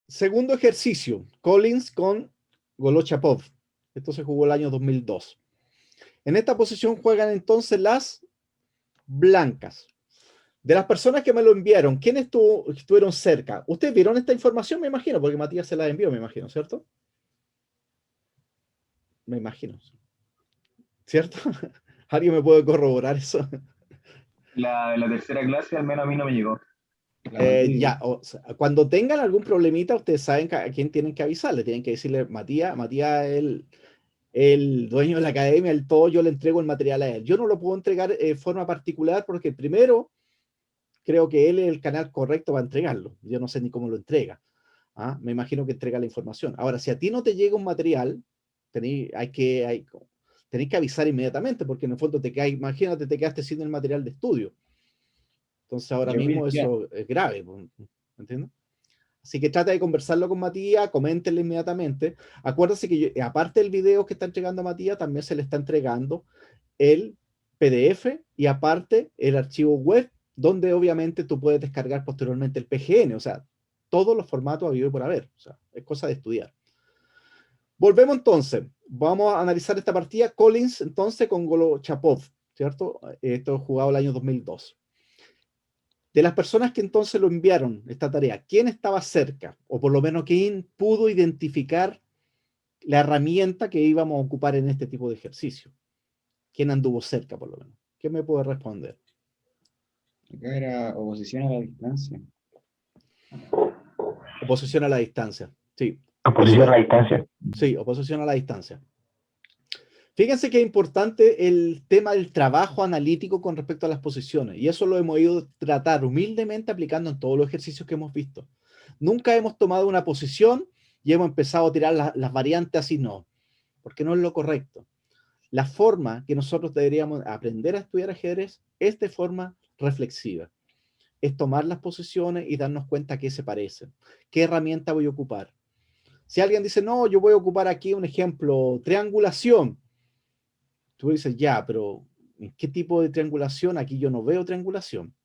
Segundo ejercicio, Collins con Golochapov. Esto se jugó el año 2002. En esta posición juegan entonces las blancas. De las personas que me lo enviaron, ¿quiénes estuvieron cerca? ¿Ustedes vieron esta información? Me imagino, porque Matías se la envió, me imagino, ¿cierto? Me imagino. ¿Cierto? ¿Alguien me puede corroborar eso? La tercera clase al menos a mí no me llegó. La mandé. Ya, o sea, cuando tengan algún problemita, ustedes saben a quién tienen que avisarle. Tienen que decirle, Matías, el dueño de la academia, el todo, yo le entrego el material a él. Yo no lo puedo entregar de forma particular porque primero creo que él es el canal correcto para entregarlo. Yo no sé ni cómo lo entrega. ¿Ah? Me imagino que entrega la información. Ahora, si a ti no te llega un material, tenéis que avisar inmediatamente, porque en el fondo imagínate, te quedaste sin el material de estudio. Entonces ahora Yo vi, mismo ya, eso es grave, ¿entiendes? Así que trata de conversarlo con Matías, coméntenle inmediatamente. Acuérdense que aparte del video que está entregando Matías, también se le está entregando el PDF y aparte el archivo web, donde obviamente tú puedes descargar posteriormente el PGN, o sea, todos los formatos habido y por haber. O sea, es cosa de estudiar. Volvemos entonces. Vamos a analizar esta partida. Collins entonces con Golochapov, ¿cierto? Esto jugado el año 2002. De las personas que entonces lo enviaron esta tarea, ¿quién estaba cerca? O por lo menos quién pudo identificar la herramienta que íbamos a ocupar en este tipo de ejercicio. ¿Quién anduvo cerca por lo menos? ¿Quién me puede responder? Acá era oposición a la distancia. Oposición a la distancia. Sí. oposición a la distancia. Sí, oposición a la distancia. Fíjense que es importante el tema del trabajo analítico con respecto a las posiciones, y eso lo hemos ido a tratar humildemente aplicando en todos los ejercicios que hemos visto. Nunca hemos tomado una posición y hemos empezado a tirar las variantes así, no, porque no es lo correcto. La forma que nosotros deberíamos aprender a estudiar ajedrez es de forma reflexiva. Es tomar las posiciones y darnos cuenta qué se parecen, qué herramienta voy a ocupar. Si alguien dice, no, yo voy a ocupar aquí un ejemplo, triangulación, tú dices, ya, pero ¿en qué tipo de triangulación? Aquí yo no veo triangulación.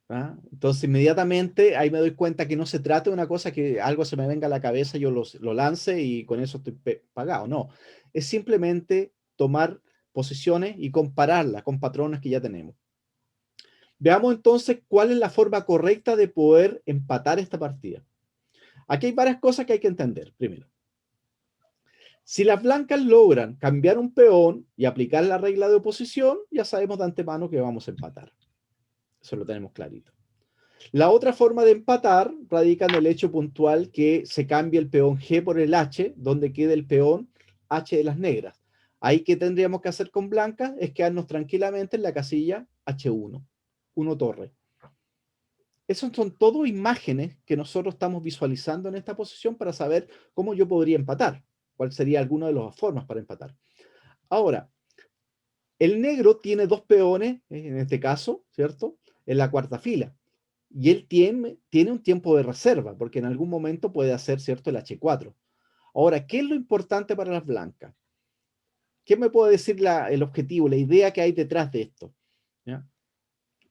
¿Ah? Entonces, inmediatamente ahí me doy cuenta que no se trata de una cosa que algo se me venga a la cabeza, yo lo lance y con eso estoy pagado. No, es simplemente tomar posiciones y compararlas con patrones que ya tenemos. Veamos entonces cuál es la forma correcta de poder empatar esta partida. Aquí hay varias cosas que hay que entender. Primero, si las blancas logran cambiar un peón y aplicar la regla de oposición, ya sabemos de antemano que vamos a empatar. Eso lo tenemos clarito. La otra forma de empatar radica en el hecho puntual que se cambie el peón G por el H, donde quede el peón H de las negras. Ahí que tendríamos que hacer con blancas es quedarnos tranquilamente en la casilla H1, 1 torre. Esas son todo imágenes que nosotros estamos visualizando en esta posición para saber cómo yo podría empatar, cuál sería alguna de las formas para empatar. Ahora, el negro tiene dos peones, en este caso, ¿cierto? En la cuarta fila. Y él tiene un tiempo de reserva, porque en algún momento puede hacer, ¿cierto?, el H4. Ahora, ¿qué es lo importante para las blancas? ¿Qué me puede decir el objetivo, la idea que hay detrás de esto? ¿Ya?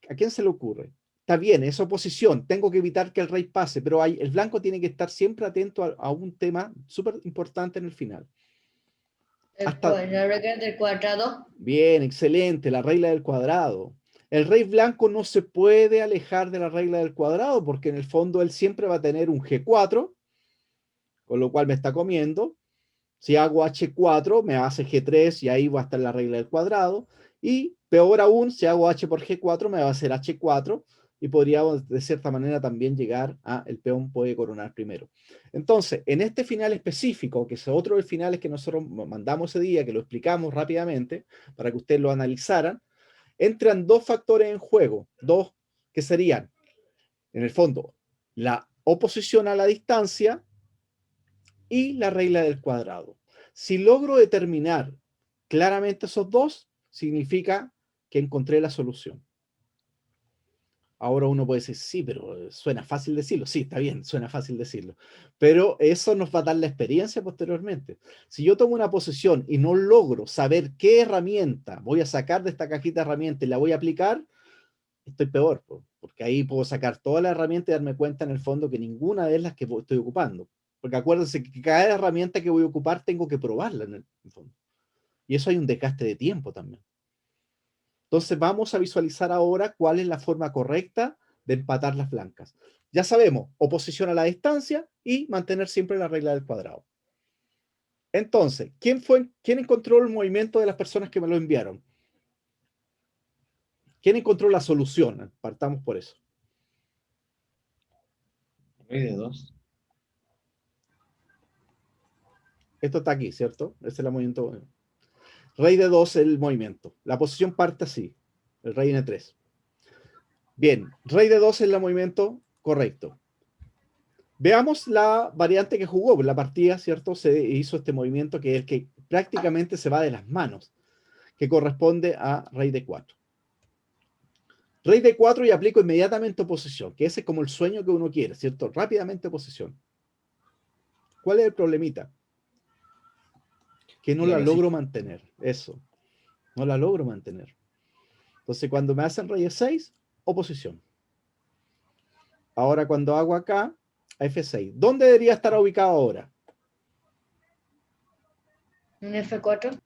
¿A quién se le ocurre? Está bien, es oposición, tengo que evitar que el rey pase, pero el blanco tiene que estar siempre atento a un tema súper importante en el final. La regla del cuadrado. Bien, excelente, la regla del cuadrado. El rey blanco no se puede alejar de la regla del cuadrado porque en el fondo él siempre va a tener un G4, con lo cual me está comiendo. Si hago H4, me hace G3 y ahí va a estar la regla del cuadrado. Y peor aún, si hago H por G4, me va a hacer H4 y podríamos de cierta manera también llegar a el peón puede coronar primero. Entonces, en este final específico, que es otro de los finales que nosotros mandamos ese día, que lo explicamos rápidamente para que ustedes lo analizaran, entran dos factores en juego, dos que serían, en el fondo, la oposición a la distancia y la regla del cuadrado. Si logro determinar claramente esos dos, significa que encontré la solución. Ahora uno puede decir, sí, pero suena fácil decirlo. Sí, está bien, suena fácil decirlo. Pero eso nos va a dar la experiencia posteriormente. Si yo tomo una posición y no logro saber qué herramienta voy a sacar de esta cajita de herramientas y la voy a aplicar, estoy peor, porque ahí puedo sacar toda la herramienta y darme cuenta en el fondo que ninguna de las que estoy ocupando. Porque acuérdense que cada herramienta que voy a ocupar tengo que probarla en el fondo. Y eso hay un desgaste de tiempo también. Entonces vamos a visualizar ahora cuál es la forma correcta de empatar las blancas. Ya sabemos, oposición a la distancia y mantener siempre la regla del cuadrado. Entonces, ¿quién encontró el movimiento de las personas que me lo enviaron? ¿Quién encontró la solución? Partamos por eso. Rey de 2. Esto está aquí, ¿cierto? Ese es el movimiento. Rey de 2 es el movimiento. La posición parte así. El rey N3. Bien, rey de 2 es el movimiento correcto. Veamos la variante que jugó. La partida, ¿cierto? Se hizo este movimiento que es el que prácticamente se va de las manos, que corresponde a rey de 4. Rey de 4 y aplico inmediatamente oposición, que ese es como el sueño que uno quiere, ¿cierto? Rápidamente oposición. ¿Cuál es el problemita? Que no la logro mantener. Eso. No la logro mantener. Entonces, cuando me hacen rey de 6, oposición. Ahora, cuando hago acá, a F6. ¿Dónde debería estar ubicado ahora? En F4.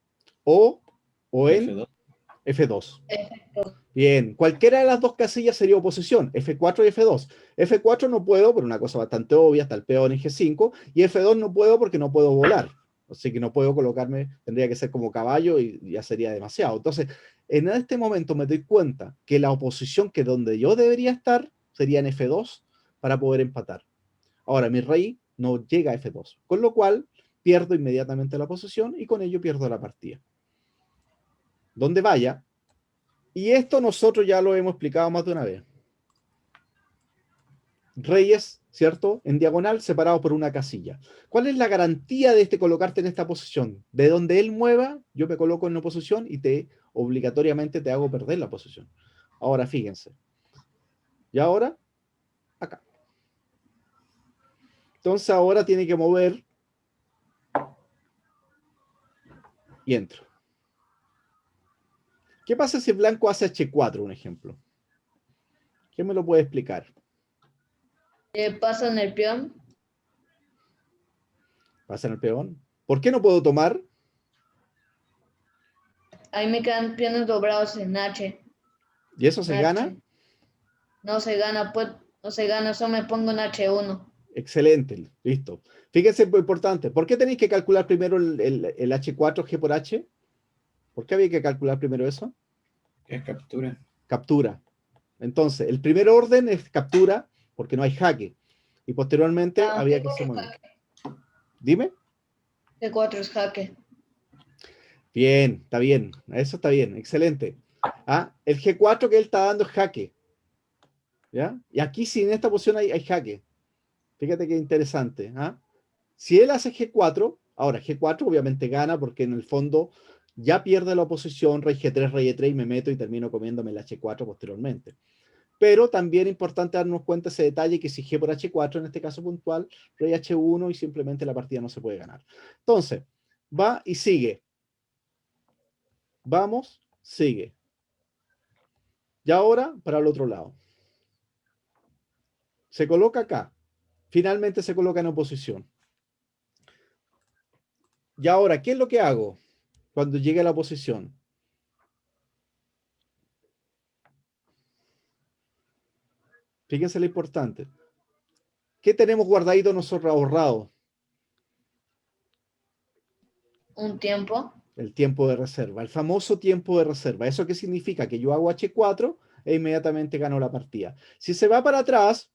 O en F2. F2. F2. Bien, cualquiera de las dos casillas sería oposición, F4 y F2. F4 no puedo por una cosa bastante obvia, está el peón en G5, y F2 no puedo porque no puedo volar. Así que no puedo colocarme, tendría que ser como caballo y ya sería demasiado. Entonces, en este momento me doy cuenta que la oposición que donde yo debería estar sería en F2 para poder empatar. Ahora, mi rey no llega a F2, con lo cual pierdo inmediatamente la posición y con ello pierdo la partida. Donde vaya. Y esto nosotros ya lo hemos explicado más de una vez. Reyes, ¿cierto? En diagonal, separados por una casilla. ¿Cuál es la garantía de colocarte en esta posición? De donde él mueva, yo me coloco en una posición y obligatoriamente te hago perder la posición. Ahora, fíjense. Y ahora, acá. Entonces ahora tiene que mover y entro. ¿Qué pasa si el blanco hace H4, un ejemplo? ¿Quién me lo puede explicar? Pasa en el peón. Pasa en el peón. ¿Por qué no puedo tomar? Ahí me quedan peones doblados en H. ¿Y eso se gana? No se gana, pues, no se gana, solo me pongo en H1. Excelente, listo. Fíjense, muy importante. ¿Por qué tenéis que calcular primero el H4 G por H? ¿Por qué había que calcular primero eso? Es captura. Captura. Entonces, el primer orden es captura, porque no hay jaque. Y posteriormente había que hacer movimiento. Dime. G4 es jaque. Bien, está bien. Eso está bien, excelente. El G4 que él está dando es jaque. ¿Ya? Y aquí sí, en esta posición hay jaque. Fíjate qué interesante. Si él hace G4, ahora G4 obviamente gana porque en el fondo ya pierde la oposición, rey G3, rey E3 y me meto y termino comiéndome el H4 posteriormente. Pero también es importante darnos cuenta ese detalle que si G por H4, en este caso puntual, rey H1 y simplemente la partida no se puede ganar. Entonces, va y sigue. Vamos, sigue. Y ahora para el otro lado. Se coloca acá. Finalmente se coloca en oposición. Y ahora, ¿qué es lo que hago cuando llegue a la oposición? Fíjense lo importante. ¿Qué tenemos guardadito nosotros ahorrado? Un tiempo. El tiempo de reserva, el famoso tiempo de reserva. ¿Eso qué significa? Que yo hago H4 e inmediatamente gano la partida. Si se va para atrás,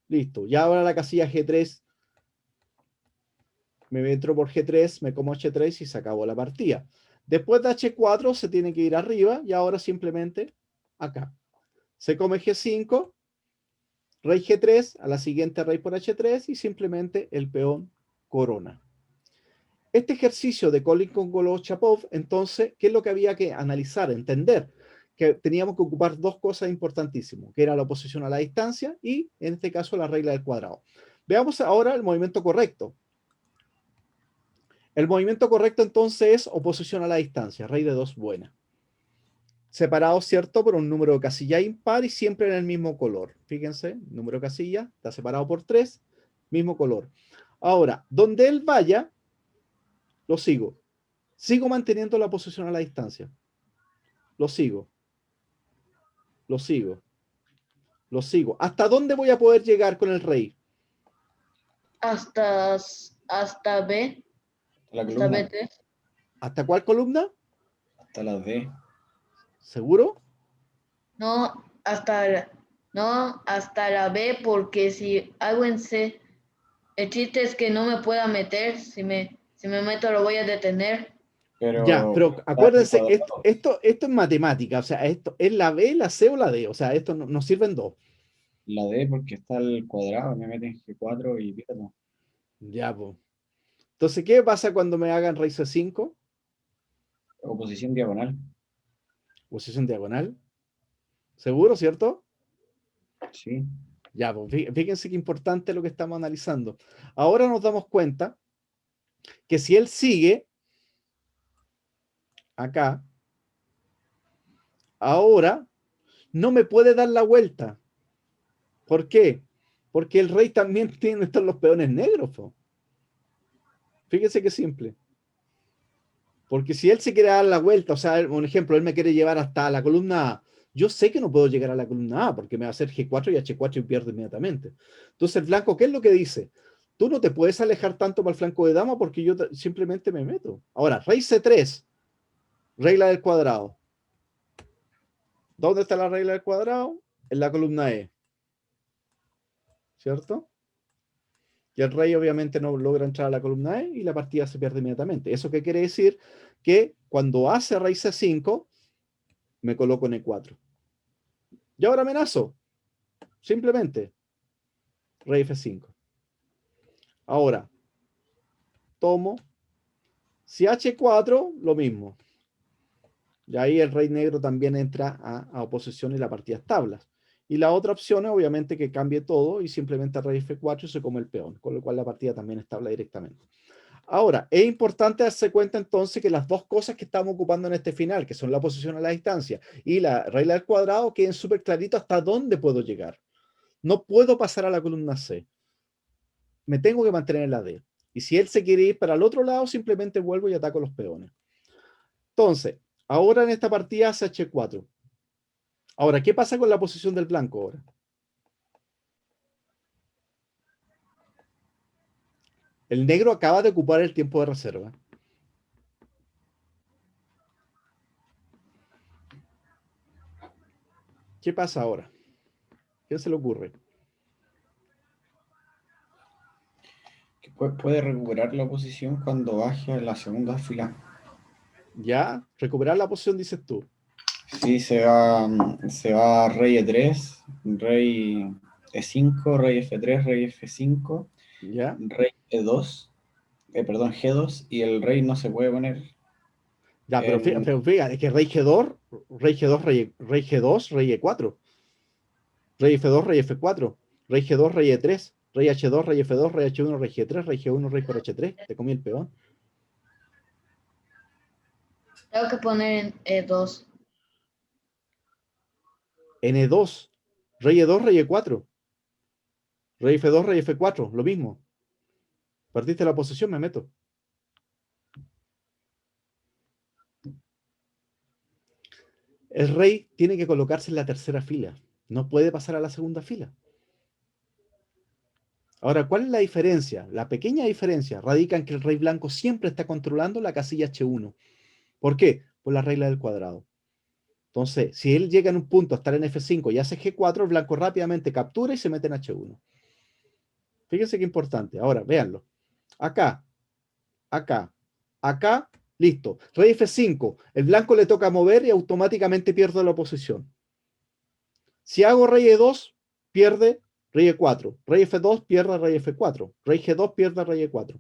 listo. Ya ahora la casilla G3, me entro por G3, me como H3 y se acabó la partida. Después de H4 se tiene que ir arriba y ahora simplemente acá. Se come G5, rey G3, a la siguiente rey por H3 y simplemente el peón corona. Este ejercicio de Kolin-Golov-Chapov, entonces, ¿qué es lo que había que analizar, entender? Que teníamos que ocupar dos cosas importantísimas, que era la oposición a la distancia y, en este caso, la regla del cuadrado. Veamos ahora el movimiento correcto. El movimiento correcto, entonces, es oposición a la distancia, rey de 2 buena. separados, ¿cierto? Por un número de casilla impar y siempre en el mismo color. Fíjense, número de casilla está separado por 3, mismo color. Ahora, donde él vaya, lo sigo. Sigo manteniendo la posición a la distancia. Lo sigo. Lo sigo. Lo sigo. ¿Hasta dónde voy a poder llegar con el rey? Hasta B, La hasta columna, B3. ¿Hasta cuál columna? hasta la D. ¿Seguro? No, hasta la B, porque si hago en C, el chiste es que no me pueda meter. Si me meto, lo voy a detener. Ya, Pero pero está en el acuérdense, cuadrado. esto es matemática, o sea, esto es la B, la C o la D, o sea, esto no, nos sirven dos. La D porque está al cuadrado, me meten G4 y pierdo. Ya, pues. Entonces, ¿qué pasa cuando me hagan raíz de 5? Oposición diagonal. Posición diagonal. ¿Seguro, cierto? Sí. Ya, pues fíjense qué importante lo que estamos analizando. Ahora nos damos cuenta que si él sigue acá, ahora no me puede dar la vuelta. ¿Por qué? Porque el rey también tiene estos los peones negros. Po. Fíjense qué simple. Porque si él se quiere dar la vuelta, o sea, un ejemplo, él me quiere llevar hasta la columna A, yo sé que no puedo llegar a la columna A porque me va a hacer G4 y H4 y pierdo inmediatamente. Entonces el blanco, ¿qué es lo que dice? Tú no te puedes alejar tanto para el flanco de dama porque yo simplemente me meto. Ahora, rey C3, regla del cuadrado. ¿Dónde está la regla del cuadrado? En la columna E. ¿Cierto? Y el rey obviamente no logra entrar a la columna E y la partida se pierde inmediatamente. ¿Eso qué quiere decir? Que cuando hace rey C5, me coloco en E4. Y ahora amenazo. Simplemente, rey F5. Ahora, tomo. Si H4, lo mismo. Y ahí el rey negro también entra a oposición y la partida es tablas. Y la otra opción es obviamente que cambie todo y simplemente rey F4 se come el peón, con lo cual la partida también es tabla directamente. Ahora, es importante darse cuenta entonces que las dos cosas que estamos ocupando en este final, que son la posición a la distancia y la regla del cuadrado, queden súper clarito hasta dónde puedo llegar. No puedo pasar a la columna C. Me tengo que mantener en la D. Y si él se quiere ir para el otro lado, simplemente vuelvo y ataco los peones. Entonces, ahora en esta partida hace H4. Ahora, ¿qué pasa con la posición del blanco ahora? El negro acaba de ocupar el tiempo de reserva. ¿Qué pasa ahora? ¿Qué se le ocurre? Que puede recuperar la oposición cuando baje a la segunda fila. ¿Ya? Recuperar la posición, dices tú. Sí, se va rey E3, rey E5, rey F3, rey F5, ¿Ya? rey E2, perdón, G2, y el rey no se puede poner Ya, pero en... fíjate, es que rey G2, rey G2, rey G2, rey E4, rey F2, rey F4, rey G2, rey E3, rey H2, rey F2, rey H1, rey G3, rey G1, rey por H3. Te comí el peón. Tengo que poner en E2. En E2, rey E2, rey E4, rey F2, rey F4, lo mismo. Partiste la posición, me meto. El rey tiene que colocarse en la tercera fila. No puede pasar a la segunda fila. Ahora, ¿cuál es la diferencia? La pequeña diferencia radica en que el rey blanco siempre está controlando la casilla H1. ¿Por qué? Por la regla del cuadrado. Entonces, si él llega en un punto a estar en F5 y hace G4, el blanco rápidamente captura y se mete en H1. Fíjense qué importante. Ahora, véanlo. Acá, acá, acá, listo. Rey F5. El blanco le toca mover y automáticamente pierde la posición. Si hago rey E2, pierde rey E4. Rey F2 pierde rey F4. Rey G2 pierde rey E4.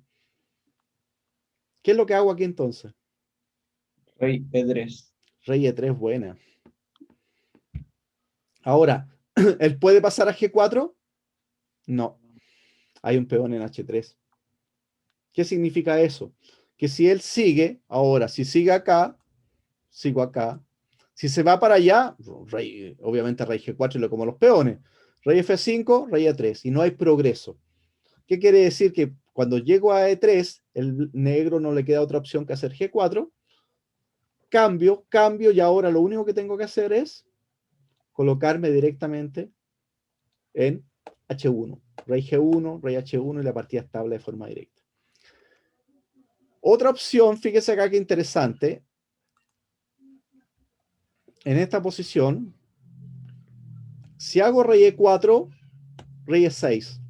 ¿Qué es lo que hago aquí entonces? Rey E3. Rey E3, buena. Ahora, ¿él puede pasar a G4? No. Hay un peón en H3. ¿Qué significa eso? Que si él sigue, ahora, si sigue acá, sigo acá. Si se va para allá, rey, obviamente rey G4 y lo como los peones. Rey F5, rey E3, y no hay progreso. ¿Qué quiere decir? Que cuando llego a E3, el negro no le queda otra opción que hacer G4. Cambio, y ahora lo único que tengo que hacer es colocarme directamente en H1. Rey G1, rey H1 y la partida estable de forma directa. Otra opción, fíjese acá que interesante. En esta posición, si hago rey E4, rey E6.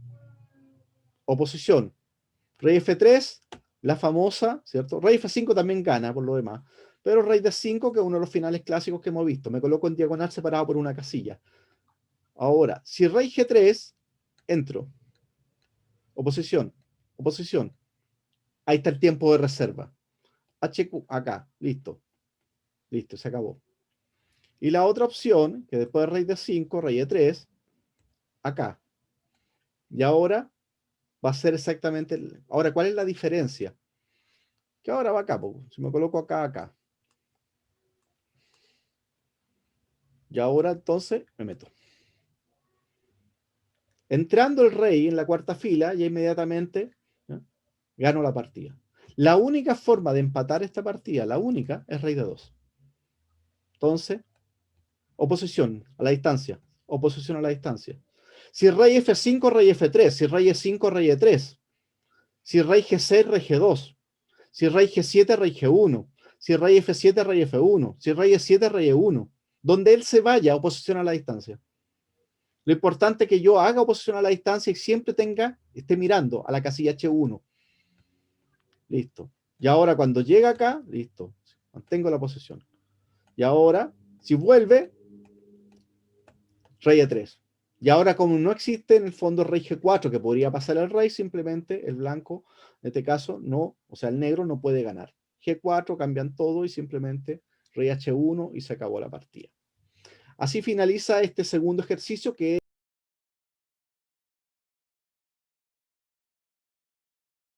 Oposición. Rey F3, la famosa, ¿cierto? Rey F5 también gana por lo demás. Pero rey D5, que es uno de los finales clásicos que hemos visto. Me coloco en diagonal separado por una casilla. Ahora, si rey G3, entro. Oposición. Oposición. Ahí está el tiempo de reserva. HQ, acá. Listo. Listo, se acabó. Y la otra opción, que después de rey D5, rey E3, acá. Y ahora va a ser exactamente... Ahora, ¿cuál es la diferencia? Que ahora va acá. Si me coloco acá, acá. Y ahora entonces me meto. Entrando el rey en la cuarta fila, ya inmediatamente gano la partida. La única forma de empatar esta partida, la única, es rey de 2. Entonces, oposición a la distancia. Oposición a la distancia. Si rey F5, rey F3. Si rey E5, rey E3. Si rey G6, rey G2. Si rey G7, rey G1. Si rey F7, rey F1. Si rey E7, rey E1. Donde él se vaya, oposición a la distancia. Lo importante es que yo haga oposición a la distancia y siempre esté mirando a la casilla H1. Listo. Y ahora cuando llega acá, listo. Mantengo la posición. Y ahora, si vuelve, rey E3. Y ahora como no existe en el fondo rey G4 que podría pasar al rey, simplemente el blanco, en este caso, no, o sea, el negro no puede ganar. G4, cambian todo y simplemente rey H1 y se acabó la partida. Así finaliza este segundo ejercicio que